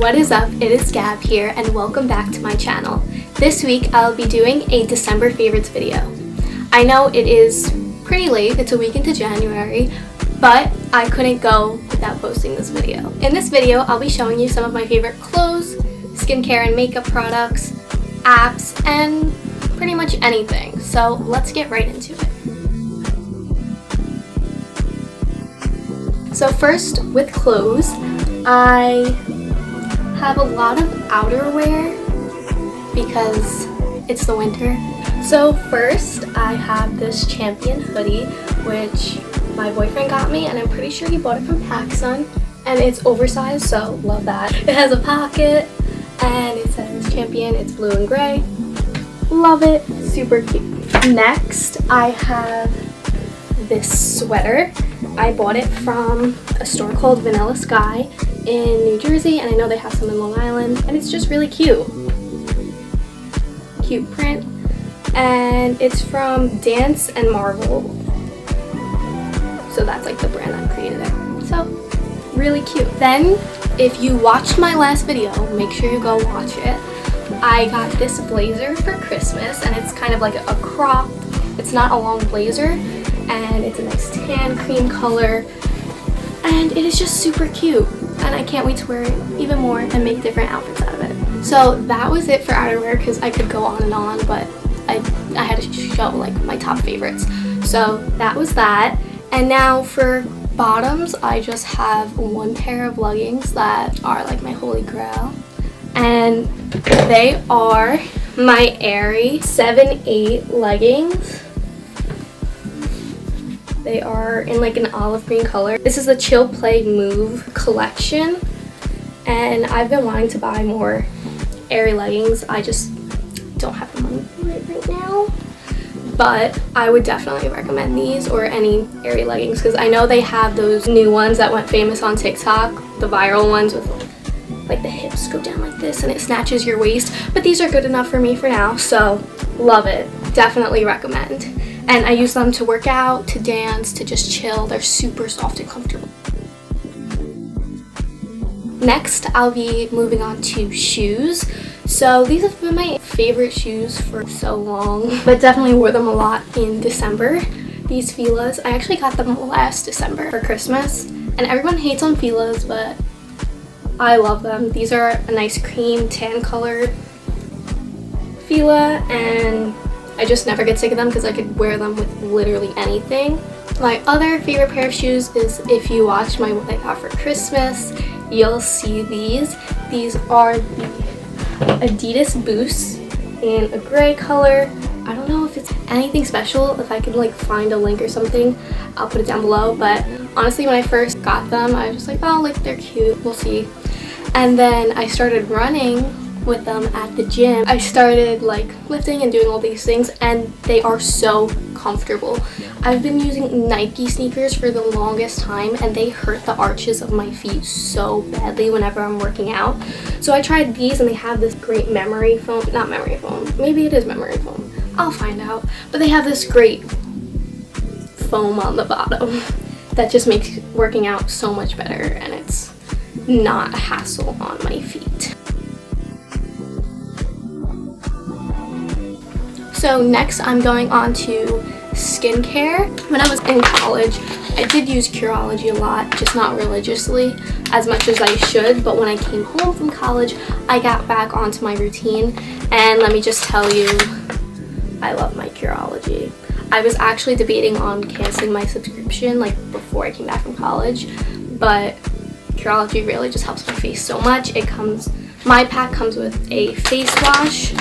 What is up? It is Gab here and welcome back to my channel. This week I'll be doing a December favorites video. I know it is pretty late, it's a week into January, but I couldn't go without posting this video. In this video I'll be showing you some of my favorite clothes, skincare and makeup products, apps, and pretty much anything. So let's get right into it. So first, with clothes, I have a lot of outerwear because it's the winter. So first, I have this Champion hoodie, which my boyfriend got me, and I'm pretty sure he bought it from PacSun, and it's oversized, so love that. It has a pocket, and it says Champion. It's blue and gray. Love it. Super cute. Next, I have this sweater. I bought it from a store called Vanilla Sky in New Jersey, and I know they have some in Long Island, and it's just really cute. Cute print, and it's from Dance and Marvel. So that's like the brand that created it. So really cute. Then, if you watched my last video, make sure you go watch it. I got this blazer for Christmas, and it's kind of like a crop. It's not a long blazer, and it's a nice tan cream color, and it is just super cute, and I can't wait to wear it even more and make different outfits out of it. So that was it for outerwear, because I could go on and on, but I had to show like my top favorites. So that was that. And now for bottoms, I just have one pair of leggings that are like my holy grail, and they are my Aerie 7/8 leggings. They are in like an olive green color. This is the Chill Play Move collection, and I've been wanting to buy more Aerie leggings. I just don't have the money for it right now, but I would definitely recommend these or any Aerie leggings, because I know they have those new ones that went famous on TikTok, the viral ones with like the hips go down like this and it snatches your waist, but these are good enough for me for now, so love it. Definitely recommend. And I use them to work out, to dance, to just chill. They're super soft and comfortable. Next, I'll be moving on to shoes. So these have been my favorite shoes for so long, but definitely wore them a lot in December. These Fila's, I actually got them last December for Christmas, and everyone hates on Fila's, but I love them. These are a nice cream tan colored Fila, and I just never get sick of them because I could wear them with literally anything. My other favorite pair of shoes is, if you watch my What I Got for Christmas, you'll see these. These are the Adidas Boosts in a gray color. I don't know if it's anything special. If I could like find a link or something, I'll put it down below. But honestly, when I first got them, I was just like, oh, like they're cute, we'll see. And then I started running with them at the gym. I started like lifting and doing all these things, and they are so comfortable. I've been using Nike sneakers for the longest time, and they hurt the arches of my feet so badly whenever I'm working out. So I tried these, and they have this great memory foam, not memory foam, maybe it is memory foam, I'll find out, but they have this great foam on the bottom that just makes working out so much better, and it's not a hassle on my feet. So next, I'm going on to skincare. When I was in college, I did use Curology a lot, just not religiously as much as I should, but when I came home from college, I got back onto my routine, and let me just tell you, I love my Curology. I was actually debating on canceling my subscription like before I came back from college, but Curology really just helps my face so much. My pack comes with a face wash,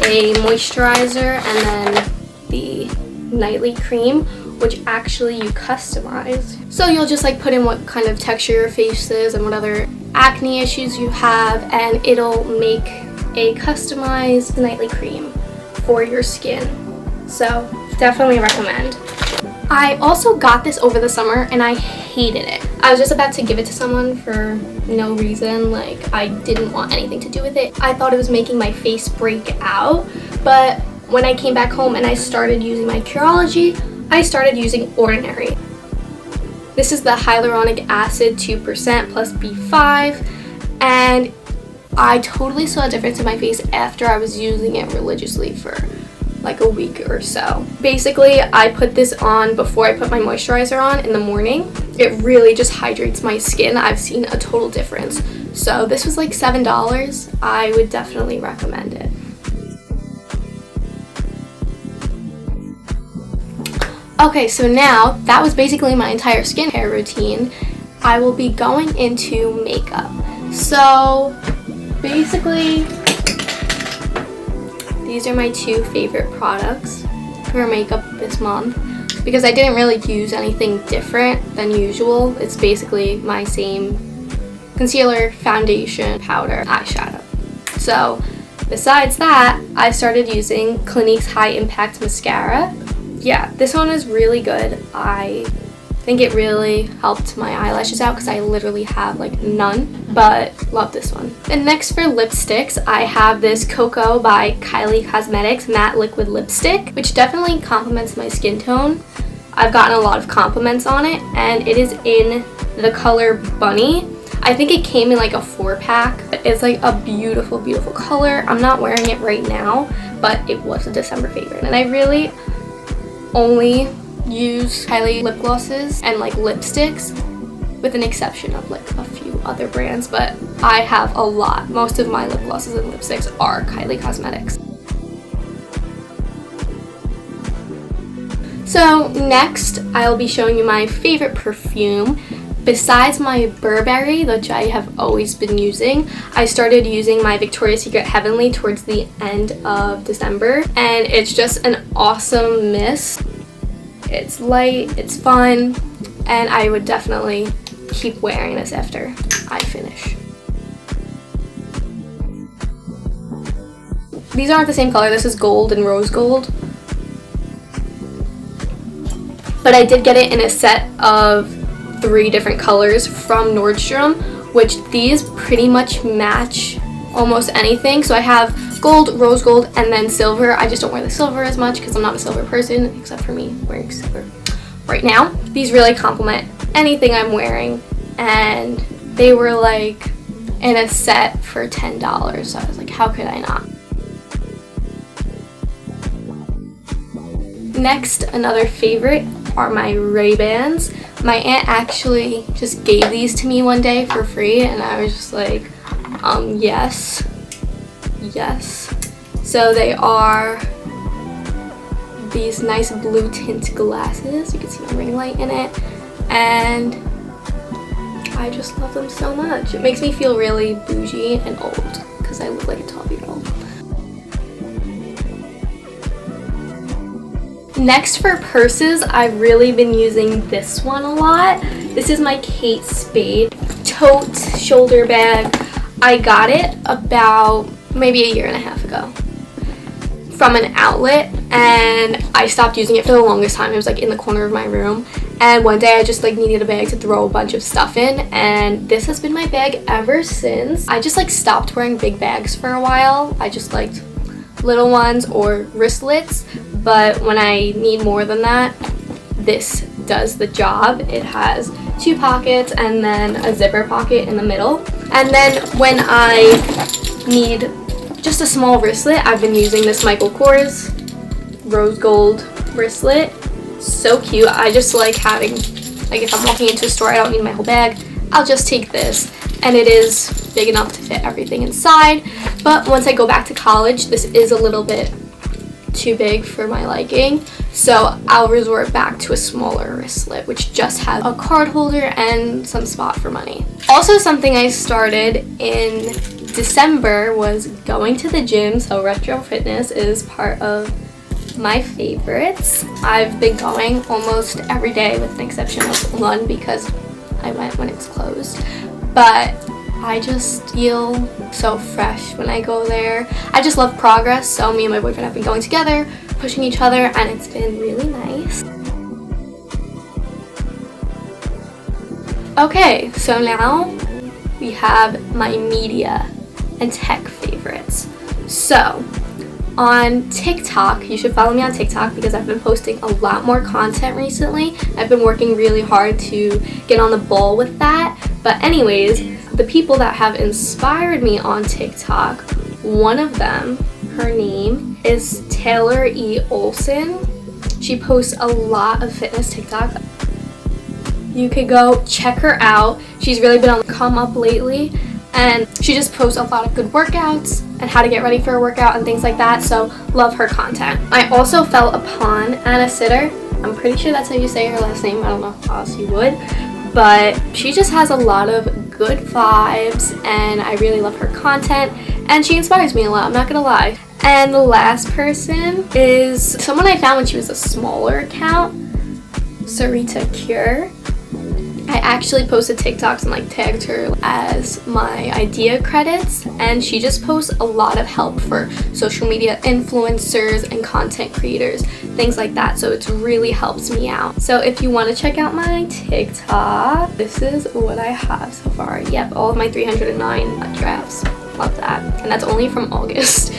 a moisturizer, and then the nightly cream, which actually you customize. So you'll just like put in what kind of texture your face is and what other acne issues you have, and it'll make a customized nightly cream for your skin. So definitely recommend. I also got this over the summer, and I hated it. I was just about to give it to someone for no reason, like I didn't want anything to do with it. I thought it was making my face break out, but when I came back home and I started using my Curology, I started using Ordinary. This is the hyaluronic acid 2% plus B5, and I totally saw a difference in my face after I was using it religiously for like a week or so. Basically, I put this on before I put my moisturizer on in the morning. It really just hydrates my skin. I've seen a total difference. So this was like $7. I would definitely recommend it. Okay, so now that was basically my entire skincare routine. I will be going into makeup. So basically, these are my two favorite products for makeup this month because I didn't really use anything different than usual. It's basically my same concealer, foundation, powder, eyeshadow. So besides that, I started using Clinique's High Impact Mascara. Yeah, this one is really good. I think it really helped my eyelashes out because I literally have like none, but love this one. And next for lipsticks, I have this Cocoa by Kylie Cosmetics Matte Liquid Lipstick, which definitely complements my skin tone. I've gotten a lot of compliments on it, and it is in the color Bunny. I think it came in like a 4-pack. It's like a beautiful, beautiful color. I'm not wearing it right now, but it was a December favorite, and I really only use Kylie lip glosses and like lipsticks, with an exception of like a few other brands, but I have a lot. Most of my lip glosses and lipsticks are Kylie Cosmetics. So next, I'll be showing you my favorite perfume. Besides my Burberry, which I have always been using, I started using my Victoria's Secret Heavenly towards the end of December, and it's just an awesome mist. It's light, it's fun, and I would definitely keep wearing this after I finish. These aren't the same color. This is gold and rose gold. But I did get it in a set of 3 different colors from Nordstrom, which these pretty much match almost anything. So I have gold, rose gold, and then silver. I just don't wear the silver as much because I'm not a silver person, except for me wearing silver right now. These really complement anything I'm wearing, and they were like in a set for $10, so I was like, how could I not? Next, another favorite are my RayBans. My aunt actually just gave these to me one day for free, and I was just like, yes. So they are these nice blue tint glasses. You can see my ring light in it, and I just love them so much. It makes me feel really bougie and old because I look like a 12-year-old. Next for purses, I've really been using this one a lot. This is my Kate Spade tote shoulder bag. I got it about maybe a year and a half ago from an outlet, and I stopped using it for the longest time. It was like in the corner of my room, and one day I just like needed a bag to throw a bunch of stuff in, and this has been my bag ever since. I just like stopped wearing big bags for a while. I just liked little ones or wristlets, but when I need more than that, this does the job. It has 2 pockets and then a zipper pocket in the middle. And then when I need just a small wristlet, I've been using this Michael Kors rose gold wristlet. So cute. I just like having, like if I'm walking into a store, I don't need my whole bag, I'll just take this, and it is big enough to fit everything inside. But once I go back to college, this is a little bit too big for my liking, so I'll resort back to a smaller wristlet, which just has a card holder and some spot for money. Also, something I started in December was going to the gym, so retro fitness is part of my favorites. I've been going almost every day with an exception of one because I went when it was closed, but I just feel so fresh when I go there. I just love progress, so me and my boyfriend have been going together, pushing each other, and it's been really nice. Okay, so now we have my media and tech favorites. So on TikTok, you should follow me on TikTok because I've been posting a lot more content recently. I've been working really hard to get on the ball with that. But anyways, the people that have inspired me on TikTok, one of them, her name is Taylor E. Olson. She posts a lot of fitness TikTok. You could go check her out. She's really been on the come up lately, and she just posts a lot of good workouts and how to get ready for a workout and things like that, so love her content. I also fell upon Anna Sitter. I'm pretty sure that's how you say her last name. I don't know how else you would, but she just has a lot of good vibes and I really love her content and she inspires me a lot, I'm not gonna lie. And the last person is someone I found when she was a smaller account, Sarita Cure. I actually posted TikToks and like tagged her as my idea credits, and she just posts a lot of help for social media influencers and content creators, things like that, so it really helps me out. So if you want to check out my TikTok, this is what I have so far. Yep, all of my 309 drafts. Love that. And that's only from August.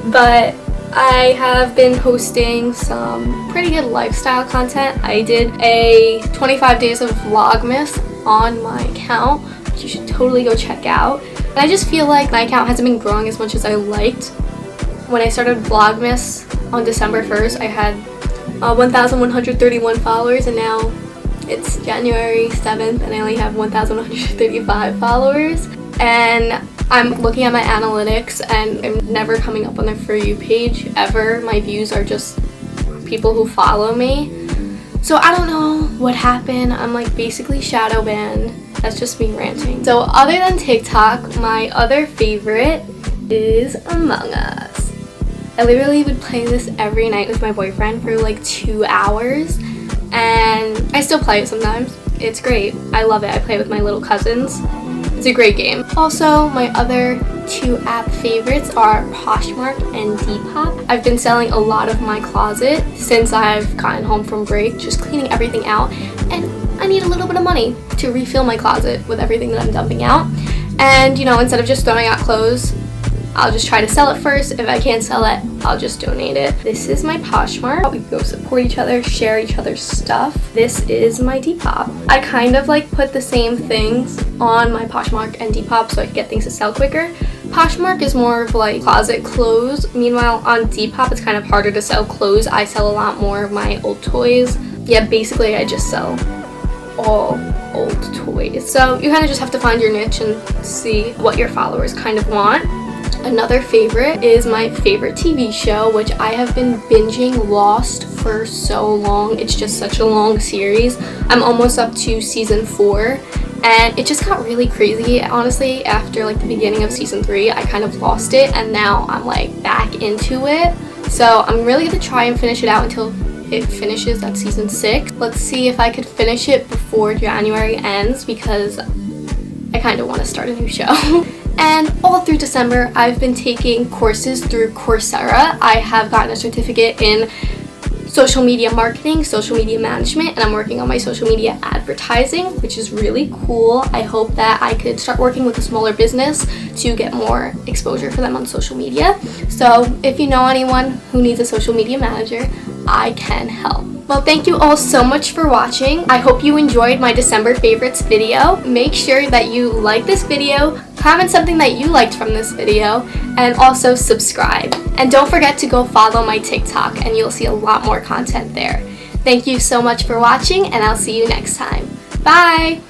But I have been posting some pretty good lifestyle content. I did a 25 days of Vlogmas on my account, which you should totally go check out. And I just feel like my account hasn't been growing as much as I liked. When I started Vlogmas on December 1st, I had 1,131 followers, and now it's January 7th and I only have 1,135 followers. And I'm looking at my analytics and I'm never coming up on the For You page ever. My views are just people who follow me. So I don't know what happened. I'm like basically shadow banned. That's just me ranting. So other than TikTok, my other favorite is Among Us. I literally would play this every night with my boyfriend for like 2 hours, and I still play it sometimes. It's great. I love it. I play with my little cousins. It's a great game. Also, my other two app favorites are Poshmark and Depop. I've been selling a lot of my closet since I've gotten home from break, just cleaning everything out, and I need a little bit of money to refill my closet with everything that I'm dumping out. And you know, instead of just throwing out clothes, I'll just try to sell it first. If I can't sell it, I'll just donate it. This is my Poshmark. We go support each other, share each other's stuff. This is my Depop. I kind of like put the same things on my Poshmark and Depop so I can get things to sell quicker. Poshmark is more of like closet clothes. Meanwhile, on Depop, it's kind of harder to sell clothes. I sell a lot more of my old toys. Yeah, basically I just sell all old toys. So you kind of just have to find your niche and see what your followers kind of want. Another favorite is my favorite TV show, which I have been binging Lost for so long. It's just such a long series. I'm almost up to season 4, and it just got really crazy. Honestly, after like the beginning of season 3, I kind of lost it, and now I'm like back into it. So I'm really gonna try and finish it out until it finishes at season 6. Let's see if I could finish it before January ends, because I kind of want to start a new show. And all through December, I've been taking courses through Coursera. I have gotten a certificate in social media marketing, social media management, and I'm working on my social media advertising, which is really cool. I hope that I could start working with a smaller business to get more exposure for them on social media. So if you know anyone who needs a social media manager, I can help. Well, thank you all so much for watching. I hope you enjoyed my December favorites video. Make sure that you like this video, comment something that you liked from this video, and also subscribe. And don't forget to go follow my TikTok and you'll see a lot more content there. Thank you so much for watching, and I'll see you next time. Bye!